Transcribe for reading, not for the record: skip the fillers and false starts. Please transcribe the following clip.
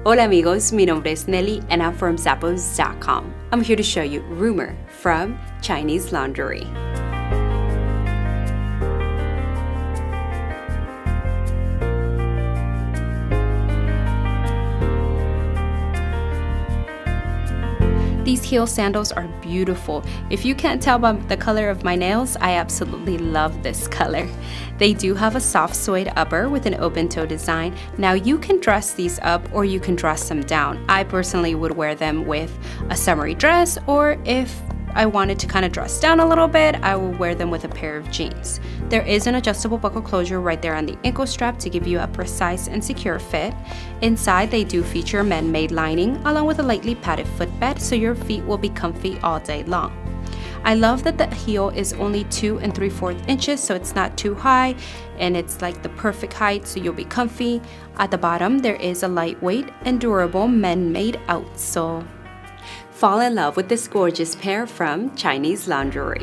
Hola amigos, mi nombre es Nelly and I'm from Zappos.com. I'm here to show you Rumor from Chinese Laundry. These heel sandals are beautiful. If you can't tell by the color of my nails, I absolutely love this color. They do have a soft suede upper with an open toe design. Now you can dress these up or you can dress them down. I personally would wear them with a summery dress, or if I wanted to kind of dress down a little bit, I will wear them with a pair of jeans. There is an adjustable buckle closure right there on the ankle strap to give you a precise and secure fit. Inside, they do feature man-made lining along with a lightly padded footbed so your feet will be comfy all day long. I love that the heel is only 2 3/4 inches, so it's not too high and it's like the perfect height so you'll be comfy. At the bottom, there is a lightweight and durable man-made outsole. Fall in love with this gorgeous pair from Chinese Laundry.